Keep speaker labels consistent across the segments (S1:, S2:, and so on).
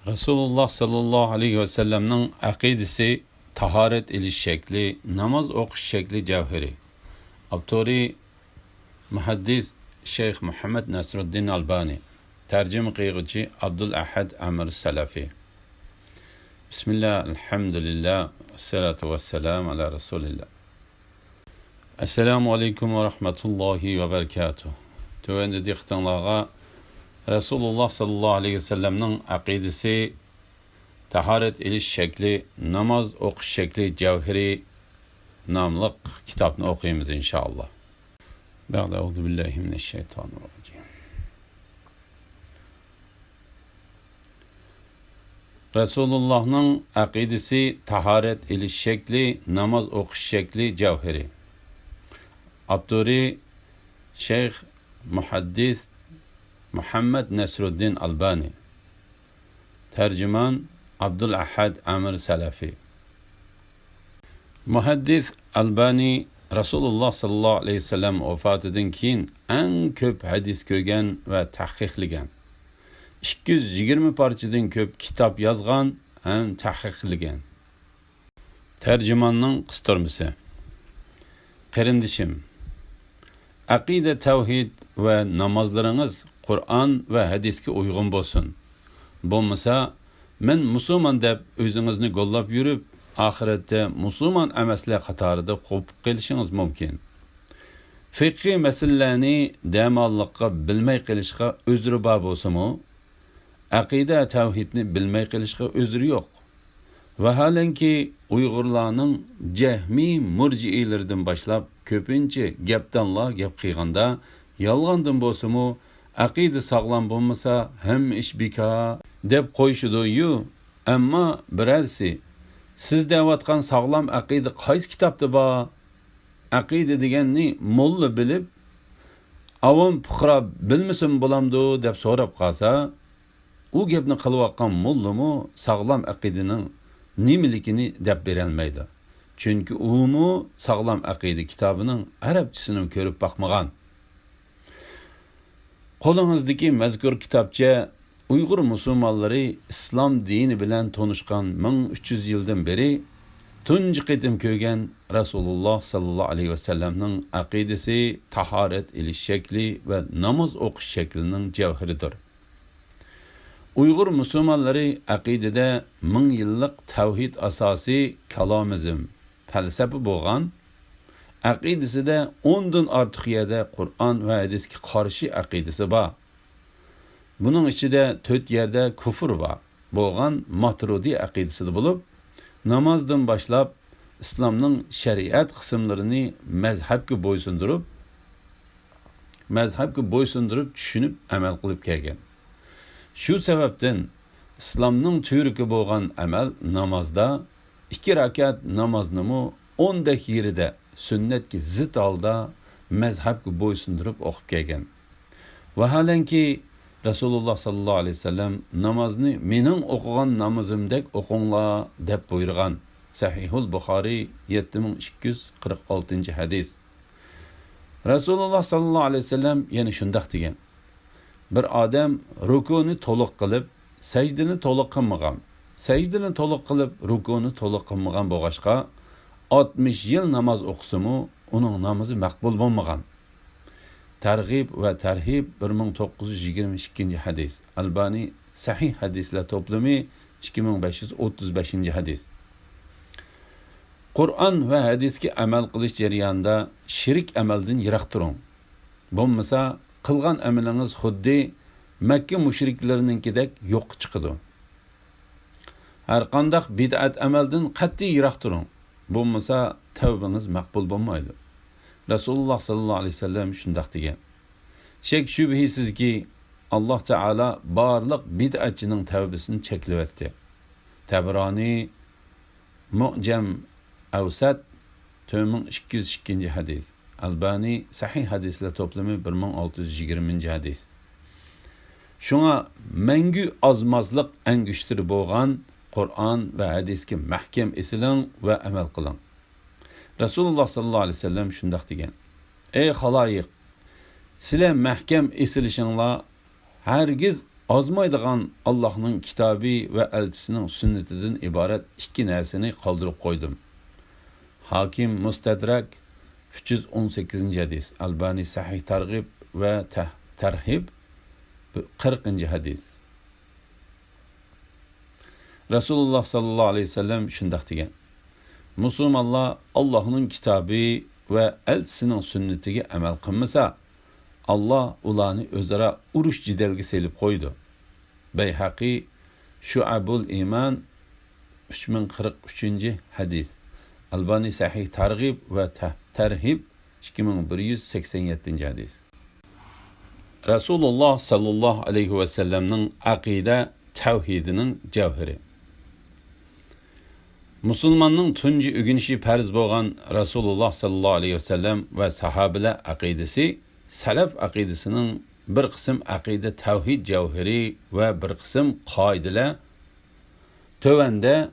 S1: Rasululloh sallallohu alayhi vasallamning aqidasi, tahorat ilish shakli, namoz o'qish shakli javhari. Avtori muhaddis Shayx Muhammad Nasruddin Albani. Tarjima qiluvchi Abdul Ahad Amir Salafi. Bismillah, alhamdulillah, assalatu wassalam ala rasulillah. Assalamu alaykum wa rahmatullohi wa barakatuh. Tövəndə diqtanlağa Rasululloh sallallohu alayhi vasallamning aqidasi, tahorat ilish shakli, namoz o'qish shakli javhari nomli kitobni o'qiymiz inshaalloh. A'udhu billahi minash shaytonir rojim. Rasulullohning aqidasi, tahorat ilish shakli, namoz o'qish shakli javhari. Avtori Shayx Muhaddis Muhammad Nasruddin Albani. Tercüman Abdul Ahad Amir Salafi. Muhaddis Albani Rasululloh sallallohu alayhi vasallam vafatidan keyin eng ko'p hadis ko'rgan va tahqiqlagan. 220 parchadan ko'p kitob yozgan ham tahqiqlagan. Tercümanning qistormasi. Qarindishim, aqida, tavhid va namozlaringiz Qur'on va hadisga uyg'un bo'lsin. Bo'lmasa, men musulmon deb o'zingizni qo'llab yurib, oxiratda musulmon emaslar qatorida qolib qolishingiz mumkin. Fiqhi masalalarni damonliqqa bilmay qilishga o'zri bor bo'lsa-mu, aqida, tavhidni bilmay qilishga o'zri yo'q. Vaholanki Uyg'urlarning jahmiy murjiilaridan boshlab ko'pincha gapdanla gap qilganda yolg'ondan bo'lsa-mu, aqida sog'lom bo'lmasa ham ish bekor deb qo'yishidi-yu. Ammo birarsi siz deyotgan sog'lom aqida qaysi kitobda bor? Aqida deganni molla bilib, avom fuqaro bilmasin bo'lamdi deb so'rab qolsa, u gapni qilayotgan mollami sog'lom aqidaning nimaligini deb berolmaydi. Chunki u sog'lom aqida kitobining arabchisini ko'rib boqmagan. Qo'lingizdagi mazkur kitobcha Uyg'ur musulmonlari islom dini bilan tanishgan 1300 yildan beri tunji qitim ko'rgan Rasululloh sallallohu alayhi vasallamning aqidasi, tahorat ilish shakli va namoz o'qish shaklining javharidir. Uyg'ur musulmonlari aqidada 1000 yillik tavhid asosi kalomizm, falsafa bo'lgan, aqidasida 10 dan ortiq yerda Qur'on va hadisga qarshi aqidasi bor. Buning ichida 4 yerda kufr bor. Bo'lgan Maturidi aqidasi bo'lib, namozdan boshlab islomning shariat qismlarini mazhabga bo'ysundirib tushunib amal qilib kelgan. Shu sababdan islomning turki bo'lgan amal namozda 2 rakat namozni 10 dakikada sünnetki zıt alda mezhebki bo'ysundirib o'qib kelgan. Vaholanki Rasululloh sallallohu alayhi vasallam namozni mening o'qigan namozimdek o'qinglar deb buyurgan. Sahihul Buxoriy 7246 hadis. Rasululloh sallallohu alayhi vasallam yana shunday degan: bir odam rukuni to'liq qilib, sajdani to'liq qilmagan. Sajdani to'liq qilib, rukuni to'liq qilmagan bo'lg'achqa 60 yil namoz o'qisimi, uning namozi maqbul bo'lmagan. Targ'ib va tarhib 1922 hadis. Albani sahih hadislar to'plami 2535 hadis. Qur'on va hadisga amal qilish jarayonida shirik amaldan yiroq turing. Bo'lmasa, qilgan amalingiz xuddi Makka mushriklarinikidek yo'q chiqadi. Har qanday bid'at amaldan qat'iy yiroq turing. Bo'lmasa tavbangiz maqbul bo'lmaydi. Rasululloh sallallohu alayhi vasallam shunday degan. Shek shubhisizki Alloh taolo barliq bid'atchining tavbasini cheklayapti. Tabrani Mu'jam Awsat 2202 hadis. Albani sahih hadislar to'plami 1620 hadis. Shunga mangu ozmazliq angushtiri bo'lgan Qur'on va hadisga mahkam esiling va amal qiling. Rasululloh sallallohu alayhi vasallam shunday degan: Ey xaloyiq, sizlar mahkam esilishinglar hargiz Azmaydigan Allah'ның kitabı ve elçisinin sünnetinden ibaret iki nersini kaldırıp koydum. Hakim Mustadrak 318. hadis, Albani Sahih Targib ve Terhib 40. hadis. Resulullah sallallahu aleyhi ve sellem şundaq degan: Musulmonlar Allohning kitobi va elchisining sunnatiga amal qilmasa, Allah ularni o'zaro urush jidalga selib qo'ydi. Bayhaqi Shu'abul Iman 3043. hadis. Albani Sahih Targib ve Terhib 2187. hadis. Resulullah sallallahu aleyhi ve sellemning aqida tavhidining javhiri. Musulmonning tunji o'g'inishi farz bo'lgan Rasululloh sallallohu alayhi vasallam va sahobalar aqidasi salaf aqidasining bir qism aqida tavhid javhiri va bir qism qoidalar tövanda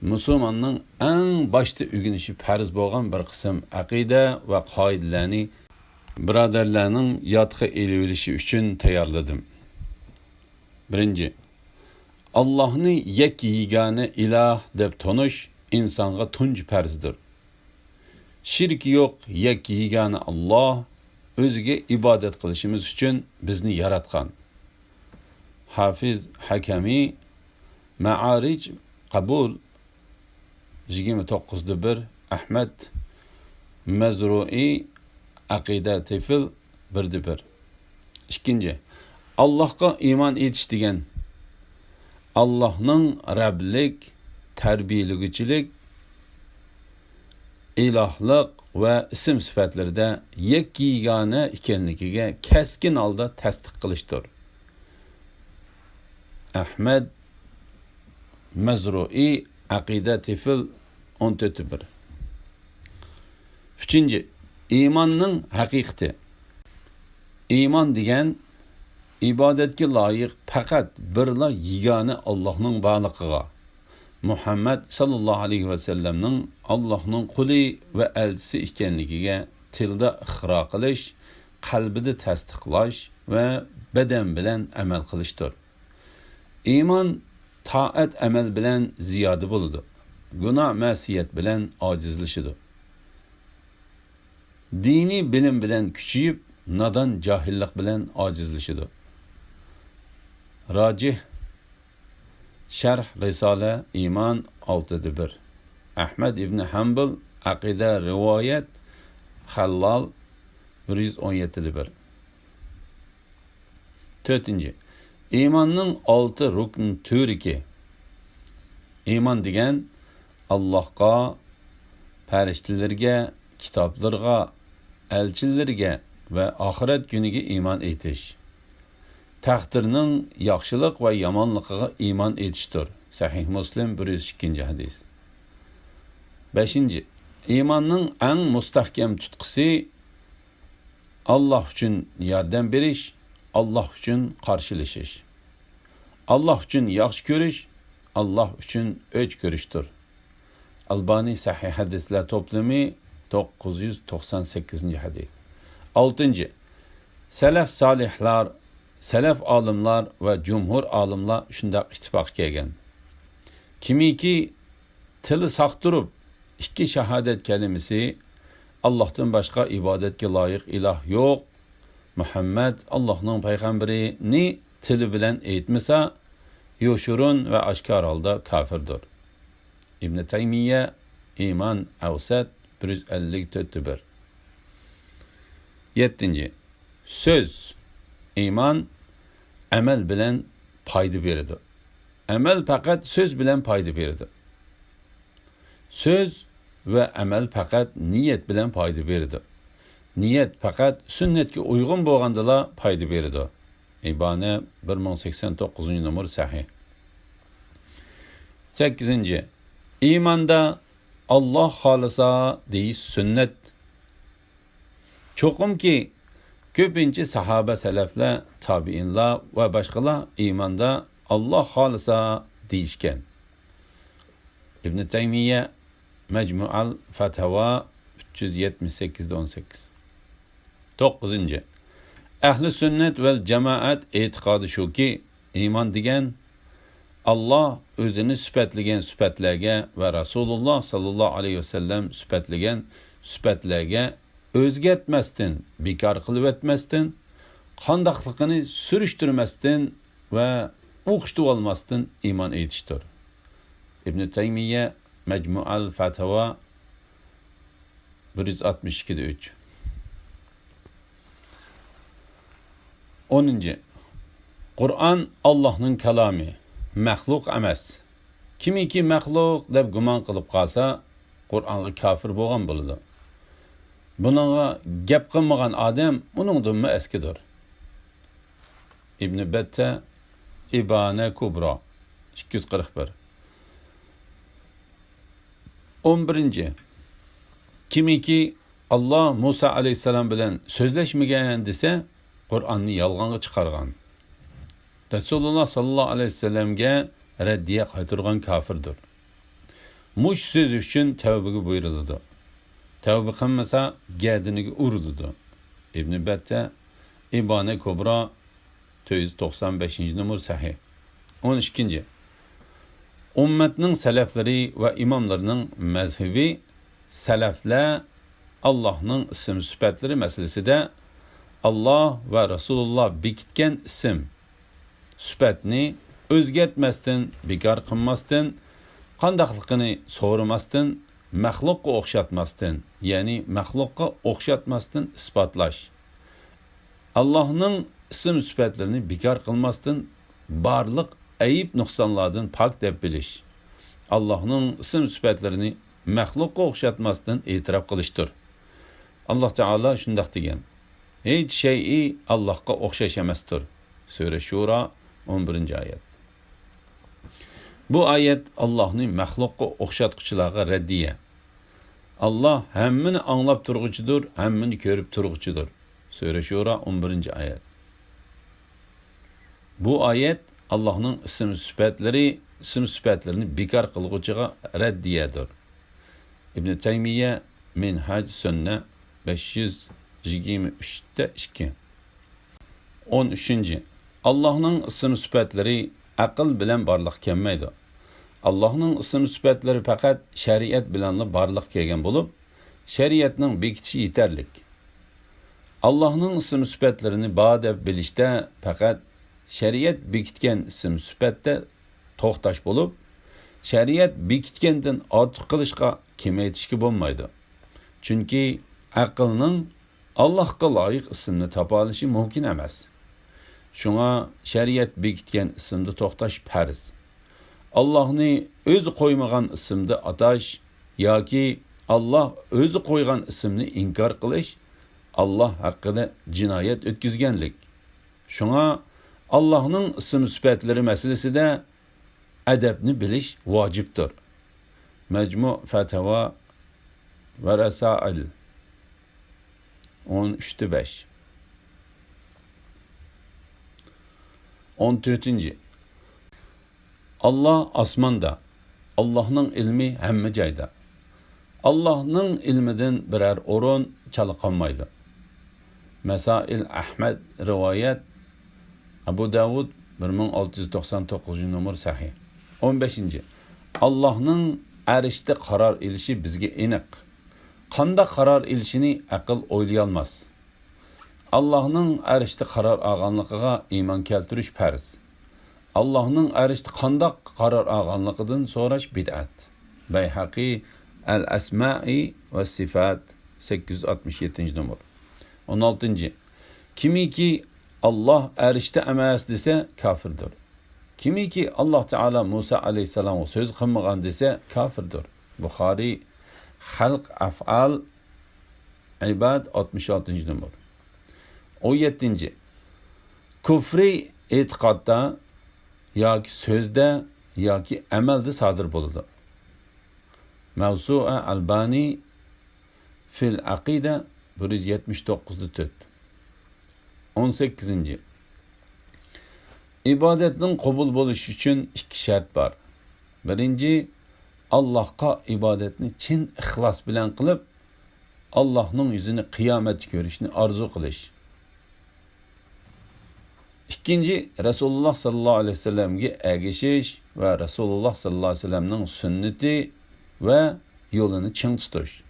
S1: musulmonning eng boshda o'g'inishi farz bo'lgan bir qism aqida va qoidalarni birodarlarning yodga elivilishi uchun tayyorladim. Birinchi, Allah'ni yekki yegane ilah deb tonish insonga tunji farzdir. Shirk yo'q, yekki yegane Allah o'ziga ibodat qilishimiz uchun bizni yaratgan. Hafiz Hakami Ma'arij Qabul 29:1, Ahmad Mazrui Aqida Tifl 1:1. İkinci, Allah'a iman etish degan Allah'ның Rablik, terbiyeligichilik, ilahlık ve isim sıfatlarida yekki yegane ekanligiga keskin holda tasdiq qilishdir. Ahmad Mazrui Aqida Tifl 14:1. Üçüncü, imanning haqiqati. İman degan ibodatga loyiq faqat birla yegane Allah'ның barligiga, Muhammad sallallahu aleyhi ve sellemning Allah'ның quli ve elchisi ekanligiga tilda iqro qilish, qalbida tasdiqlash ve beden bilan amal qilishdir. İman taat amal bilan ziyoda bo'ladi, gunoh ma'siyat bilan ojizlashidir. Dini bilim bilan kuchayib, nadan jahillik bilan ojizlashidir. Racih Şerh Risale İman 6:1. Ahmed İbni Hanbal Aqida Rivayet Hallal 117:1. Dördüncü, imanning 6 rukn türiki. İman degan Allah'a, farishtalarga, kitoblarga, elchilarga ve ahiret günüge iman etish. Taqdirning yaxshilik va yomonligiga iman etishdir. Sahih Muslim 102. hadis. 5. İmanning eng mustahkam tutqusi Allah uchun yordam berish, Allah uchun qarshilashish. Allah uchun yaxshi ko'rish, Allah uchun o'ch ko'rishdir. Albani Sahih hadislar to'plami 998. hadis. 6. Salaf solihlar, salaf olimlar ve cumhur olimlar shundoq ittifoq kelgan. Kimiki tili saq turib, ikki shahodat kalimasi Allohdan boshqa ibodatga loyiq iloh yo'q, Muhammad Allohning payg'ambari ni tili bilan aytmasa, yoshurun ve oshkor holda kofirdir. İbn Taymiye İman Avsat 154:1. 7. Söz, iman amel bilan payda beradi. Amel faqat söz bilan payda beradi. Söz ve amel faqat niyet bilan payda beradi. Niyet faqat sünnetga uygun bo'lgandala payda beradi. İbane 1089. numar sahih. 8. İmanda Allah xolisa deyish sünnet. Çoxumki ko'pincha sahoba salaflar, tabiinlar va boshqalar iymanda Allah xolisa deyishgan. İbn Taymiye Mecmual Fatava 378-18. 9. Ahli sünnet ve cemaat e'tiqodi shuki iymon degan Allah o'zini sifatlagan sifatlarga va Rasululloh sallallohu alayhi vasallam sifatlagan sifatlarga o'zgartmasdan, bekor qilib o'tmasdan, qandoqligini surishtirmasdan va o'qishtirib olmasdan iymon etishdir. Ibn Taymiya Majmu'al Fatawa 162-3. 10. Qur'on Allohning kalomi, maxluq emas. Kimiki maxluq deb gumon qilib qolsa, Qur'onga kofir bo'lgan bo'ladi. Buningga gap qilmagan odam uningdan eskidir. Ibn Batta Ibana Kubra 241. 11. Kimiki Allah Musa aleyhisselam bilan so'zlashmagan desa, Qur'onni yolg'onga chiqargan. Rasululloh sallallohu alayhi vasallamga raddiya qaytargan kofirdir. Mush so'z uchun tavbaga buyuriladi. Tavba qilmasa gardiniga uriladi. Ibn Batta Ibana Kubra 495-numar sahih. 12. Ummatning salaflari va imomlarining mazhabi salaflar Allohning ism sifatlari masalasida Allah va Rasululloh bekitgan ism sifatni o'zgartmasdan, bekor qilmasdan, qandoqligini so'ramasdan, maxluqqa o'xshatmasdan, ya'ni maxluqqa o'xshatmasdan isbotlash. Allohning ism sifatlarini bekor qilmasdan, barliq ayib nuqsonlardan pok deb bilish. Allohning ism sifatlarini maxluqqa o'xshatmasdan e'tirof qilishdir. Alloh taolo shunday degan: "Hech shay'i Allohga o'xshash emasdir." Sura Shura 11-oyat. Bu oyat Allohning maxluqqa o'xshatquchilarga raddiya. Allah hammani anglab turg'uchidir, hammani ko'rib turg'uchidir. Sura Shura 11-oyat. Bu oyat Allohning ism sifatlarini bekor qilguvchiga raddiyadir. Ibn Taymiya Minhaj Sunna 523-2. 13. Allohning ism sifatlari aql bilan barliq kelmaydi. Allohning ism sifatlari faqat shariat bilan barliq kelgan bo'lib, shariatning bekitishi yetarlik. Allohning ism sifatlarini bor deb bilishda faqat shariat bekitgan ism sifatda to'xtash bo'lib, shariat bekitgandan ortiq qilishga kemaytishga bo'lmaydi. Chunki aqlning Allohga loyiq ismni topa olishi mumkin emas. Shunga shariat bekitgan ismda to'xtash farz. Allohni o'zi qo'ymagan ismda atash yoki Allah o'zi qo'ygan ismni inkor qilish Allah haqida jinoyat o'tkazganlik. Shunga Allohning ism sifatlari masalasida adabni bilish vojibdir. Majmu' Fatawa va Rasail 13-5. 14. Allah osmonda. Allohning ilmi hamma joyda. Allohning ilmidan biror o'rin chalqanmaydi. Masail Ahmad rivoyat Abu Davud 1699-numar sahih. 15. Allohning arishda qaror ilishi bizga aniq. Qanday qaror ilishini aql o'ylay olmas. Allohning arishda qaror olganligiga iymon keltirish farz. Allohning arishda qanday qaror olganligidan so'rash bid'at. Bayhaqi Al-Asma'i va Sifat 867-numar. 16. Kimiki Allah arishda emas desa kafirdir. Kimiki Allah Teala Musa aleyhisselam'a söz qilmagan desa kafirdir. Buxoriy Xalq Af'al İbad 66-numar. 17. Kufri e'tiqodda yoki so'zda yoki amalda sodir bo'ladi. Mavsu'a Albani fil Aqida 179-4. 18. İbadetning qabul bo'lishi uchun ikki shart bor. Birinchi, Allohga ibodatni chin ixlos bilan qilib, Allohning yuzini qiyomatda ko'rishni orzu qilish. İkinci, Resulullah sallallahu aleyhi ve sellem'ge ergeshish ve Resulullah sallallahu aleyhi ve sellem'nin sünneti ve yolunu çın tutuş.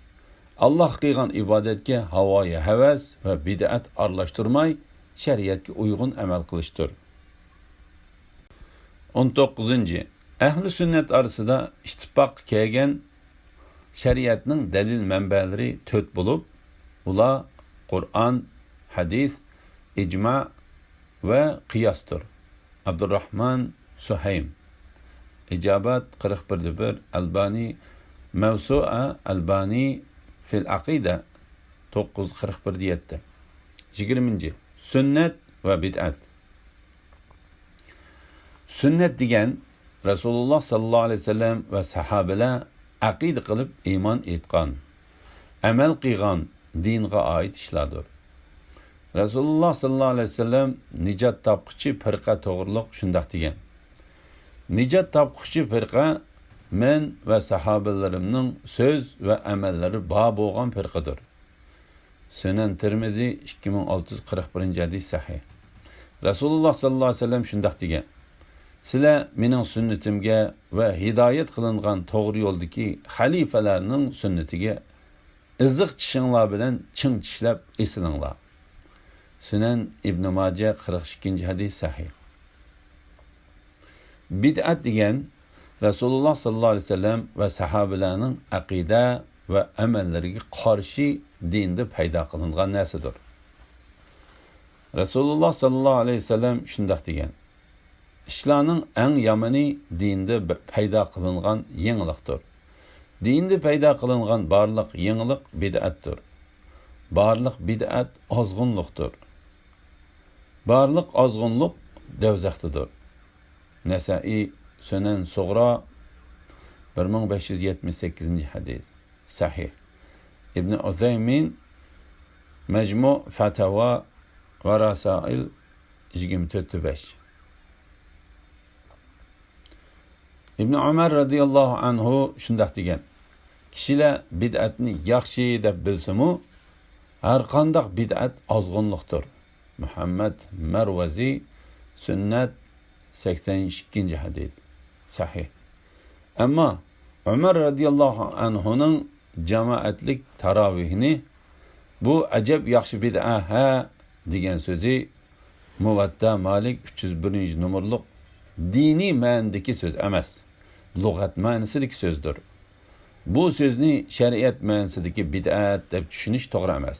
S1: Allah qilgan ibadetke havoya havas ve bid'at aralashtirmay, şeriatga uygun amal qilishdir. 19. Ahli sünnet arasida ittifoq kelgan şeriatning dalil manbalari 4 bo'lib, ular Qur'on, hadis, icma ve qiyasdır. Abdurrahman Suhaym. İcabat 41 Albani Mevsu'a Albani fil Aqida 941 diyette. 20. Sünnet ve bid'at. Sünnet degan Resulullah sallallahu aleyhi ve sellem ve sahabeler aqida qilib iman etgan, amal qilgan dinga oid ishlardir. Resulullah sallallahu aleyhi ve sellem nicat tapqıcı firqa to'g'riliq shundoq degan. Nicat tapqıcı firqa men ve sahabelerimning söz ve amallari bor bo'lgan firqadir. Sunan Tirmizi 2641 hadis sahih. Resulullah sallallahu aleyhi ve sellem shundoq degan. Sizlar mening sunnatimga ve hidoyat qilingan to'g'ri yo'ldagi xalifalarning sunnatiga iziq tishinglar bilan ching tishlab esilinglar. Sunan İbn Majah 42. hadis sahih. Bid'at degan Resulullah sallallahu aleyhi ve sellem ve sahabelerinin aqida ve amelleriga qarshi dinda paydo qilingan narsadir. Resulullah sallallahu aleyhi ve sellem shundoq degan. İshlarning eng yomoni dinda paydo qilingan yangilikdir. Dinda paydo qilingan barliq yangilik bid'atdir. Barliq bid'at ozg'unlikdir. Barliq ozg'unlik devzaqtidir. Nasai Sunan Sughra 1578 hadis. Sahih. İbn Uzaymin Mecmu Fatawa ve Rasail 24-5. İbn Ömer radıyallahu anhu shundoq degan. Kishilar bid'atni yaxshi deb bilsa-mu, har qanday bid'at ozg'unlikdir. Muhammad Marvazi Sünnet 82. hadis. Sahih. Ama Ömer radıyallahu anhu'nun cemaatlik taravihini bu acab yaxshi bid'a ha degan so'zi Muvatta Malik 301 numurluq dini ma'nidagi so'z emas, lug'at ma'nisidagi so'zdir. Bu so'zni shariat ma'nisidagi bid'at deb tushunish to'g'ri emas.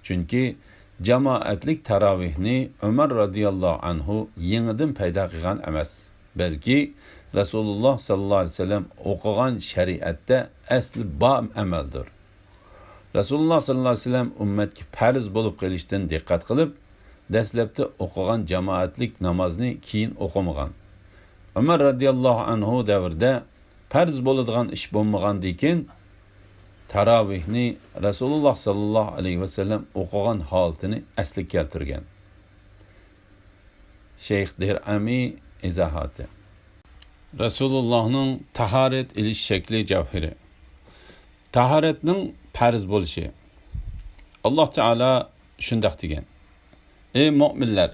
S1: Chunki jamoatlik taravihni Umar radıyallahu anhu yengidan paydo qilgan emas, balki Resulullah sallallahu aleyhi ve sellem o'qigan shariatda asli bor amaldir. Resulullah sallallahu aleyhi ve sellem ummatga farz bo'lib qilishdan diqqat qilib, dastlabda o'qigan jamoatlik namozni keyin o'qimagan. Umar radıyallahu anhu davrida farz bo'ladigan ish bo'lmagandan keyin taravihni Resulullah sallallahu aleyhi ve sellem o'qigan holatini asli keltirgan. Şeyh Dir'ami izohati. Resulullah'ның taharet ilish shakli javhiri. Taharetning farz bo'lishi. Alloh taolo shundoq degan. Ey mu'minlar,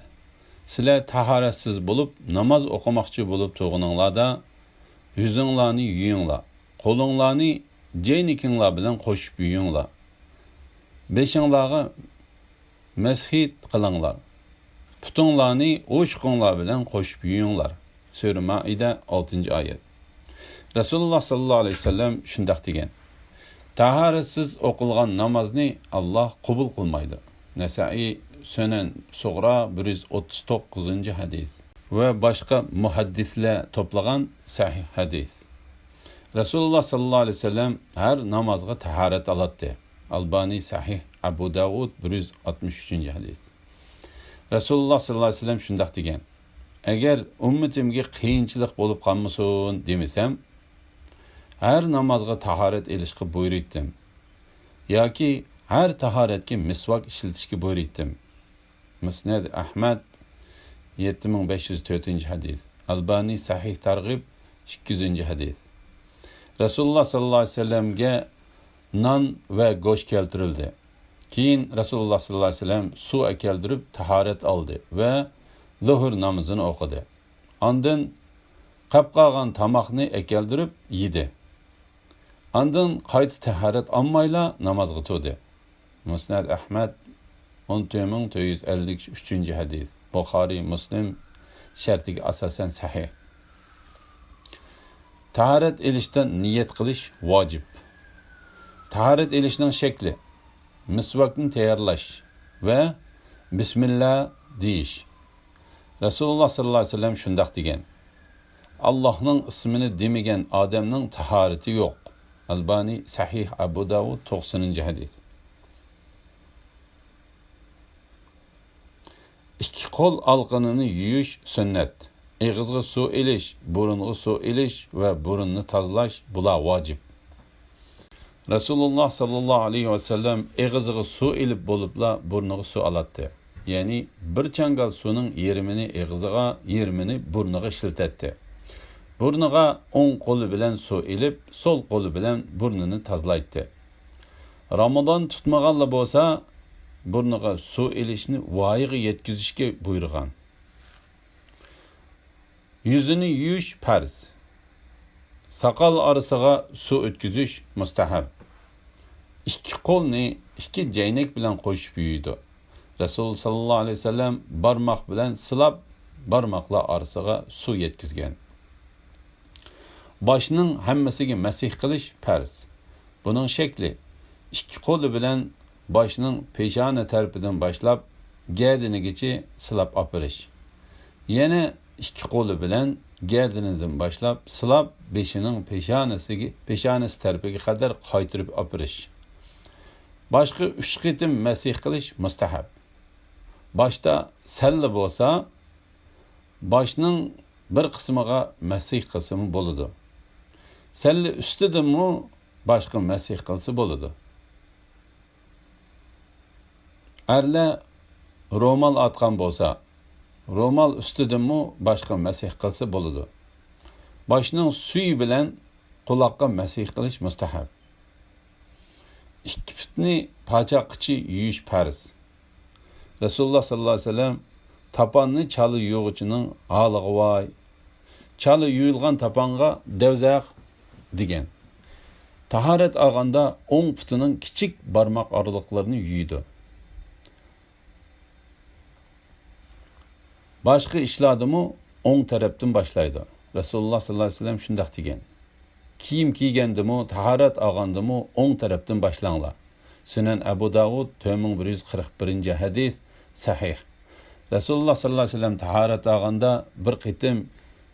S1: sizlar tahoratsiz bo'lib namoz o'qimoqchi bo'lib turganinglarda yuzinglarni yuyinglar, qo'linglarni jeynikinglar bilan qo'shib yuyinglar. Beshinglarga mashhid qilinglar. Putinglarni o'shqinglar bilan qo'shib yuyinglar. Sura Maida 6. oyat. Rasululloh sallallohu alayhi vasallam shundoq degan. Tahoratsiz o'qilgan namozni Alloh qabul qilmaydi. Nasai Sunan Sughra 139. hadis ve başka muhaddisler toplagan sahih hadis. Resulullah sallallahu aleyhi ve sellem her namazga taharet alattı. Albani sahih Abu Davud 163. hadis. Resulullah sallallahu aleyhi ve sellem shundoq degan. Agar ummatimga qiyinchilik bo'lib qolmasin demasam, her namazga taharet elishga buyurdim. Yoki her taharetga misvak ishlatishga buyurdim. Musnad Ahmad 7504. hadis. Albani Sahih Targ'ib 200. hadis. Resulullah sallallahu aleyhi ve sellem'ge nan ve go'sht keltirildi. Keyin Resulullah sallallahu aleyhi ve sellem su keltirib taharet aldı ve zuhur namozini o'qidi. Ondan qapqagan tamoqni ekeldirib yedi. Ondan qayta tahorat olmayla namozga turdi. Musnad Ahmad 10453 hadis. Buxoriy, Muslim shartiga asosan sahih. Tahorat elishdan niyat qilish vojib. Tahorat elishning shakli: misvakni tayyorlash va bismillah deyish. Rasululloh sallallohu alayhi vasallam shundoq degan: Allohning ismini demagan odamning tahorati yo'q. Albani Sahih Abu Davud 90-hadis. İki qo'l alqinini yuyish sunnat. Eg'izga suv elish, burunga suv elish va burunni tozalash bular vojib. Rasululloh sallallohu alayhi vasallam eg'iziga suv elib bo'libla burniga suv olatdi. Ya'ni bir changal suvning yerimini eg'iziga, yerimini burniga ishlatdi. Burniga o'ng qo'li bilan suv elib, so'l qo'li bilan burnini tozalaydi. Ramazon tutmaganlar bo'lsa, burniga suv elishni voyiga yetkazishga buyurgan. Yüzünü yuyish farz. Saqal orasiga suv o'tkazish mustahab. İki qo'lni ikki jaynak bilan qo'shib yuydi. Rasul sallallohu alayhi vasallam barmoq bilan silab, barmoqlar orasiga suv yetkazgan. Boshning hammasiga masih qilish farz. Buning shakli: ikki qo'li bilan boshning peshona tarafidan boshlab gardinigacha silab opirish. Yana ikki qo'li bilan gardinidan boshlab silab beshining peshonasi tarafiga qadar qaytirib opirish. Boshqa 3 qitim masih qilish mustahab. Boshda salla bo'lsa, boshning bir qismiga masih qilsa bo'ladi. Salla ustidami boshqa masih qilsa bo'ladi. Erlar ro'mol atgan bo'lsa, ro'mol ustidami boshqa masih qilsa bo'ladi. Boshning suyi bilan quloqqa masih qilish mustahab. İki futni pachoqchi yuyish farz. Rasululloh sallallohu alayhi vasallam tapanni chali yo'g'ichining holiga voy. Chali yuyilgan tapanga devzaq degan. Tahorat olganda o'ng futining kichik barmoq oraliqlarini yuydi. Boshqa ishlardimi o'ng tarafdan boshlaydi. Rasululloh sallallohu alayhi vasallam shunday degan: kiyim kiygandimi, tahorat olgandimi o'ng tarafdan boshlanglar. Sunan Abu Davud 4141-hadis sahih. Rasululloh sallallohu alayhi vasallam tahorat olganda bir qitim,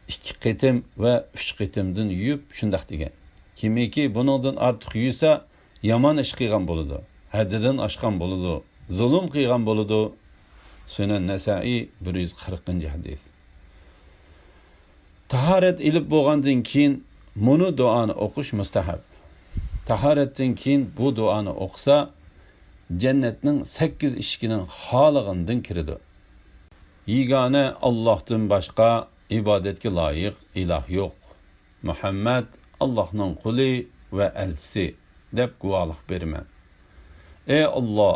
S1: ikki qitim va 3 qitimdan yuyib shunday degan: kimiki buningdan ortiq yuysa, yomon ish qilgan bo'ladi, haddidan oshgan bo'ladi, zulm qilgan bo'ladi. Sunan Nasai 140-hadis. Tahorat ilib bo'lgandan keyin bunu duani o'qish mustahab. Tahoratdan keyin bu duani o'qisa, jannatning 8 eshigining xolig'idan kiradi. Yigona Allohdan boshqa ibodatga loyiq iloh yo'q. Muhammad Allohning quli va elchisi deb guvohlik beraman. Ey Alloh,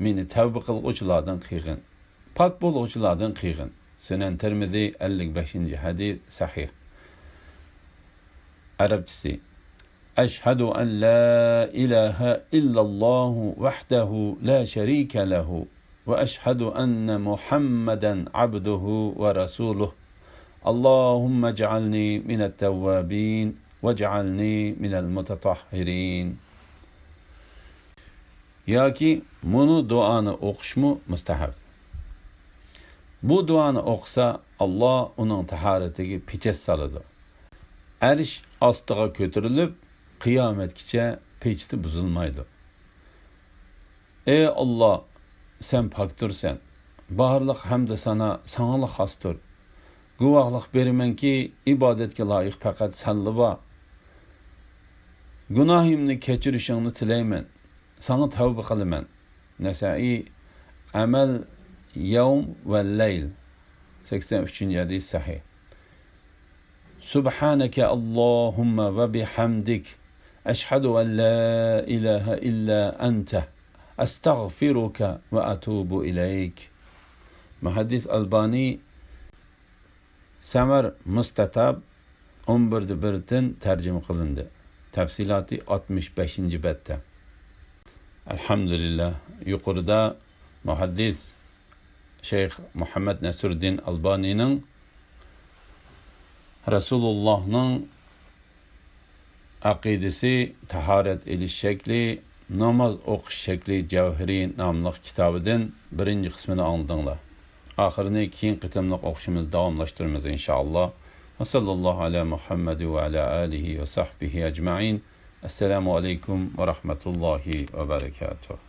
S1: meni tavba qilguvchilardan qilgin. Pak bo'luvchilardan qilgin. Sunan Tirmizi 55-hadis sahih. Arabçası: Eşhedü en la ilahe illallah vahdehu la şerike lehu ve eşhedü enne Muhammeden abduhu ve rasuluh. Allahümme cealni minet tevvabin ve cealni minel mutatahhirin. Yoki bunu duanı o'qishmi mustahab. Bu duanı o'qisa, Allah uning tahoratiga pechas soladi. Arsh ostiga ko'tarilib, qiyomatgacha pechti buzilmaydi. Ey Alloh, sen poktursan. Barliq hamd sana sanaga xosdir. Guvohlik beramanki, ibodatga loyiq faqat senla bor. Gunohimni kechirishingni tilayman. Sana tavba qilaman. Nasai Amal Yawm va Layl 83-hadis sahih. Subhanaka Allahumma va bihamdik ashhadu an la ilaha illa anta astaghfiruka va atubu ilayk. Muhaddis Albani Samar Mustatab 11-1 tarjima qilindi. Tafsiloti 65-betda. Alhamdulillah, yuqorida muhaddis Sheyx Muhammad Nasruddin Albanining Rasulullahning aqidasi, tahorat elish shakli, namoz o'qish shakli Javhari nomli kitobidan birinchi qismini angladinglar. Oxirini keyin qitimliq o'qishimiz davomlashtiramiz inshaalloh. Va sallallohu ala Muhammad va ala alihi va sahbihi ajma'in. Assalomu alaykum va rahmatullohi va barakatuh.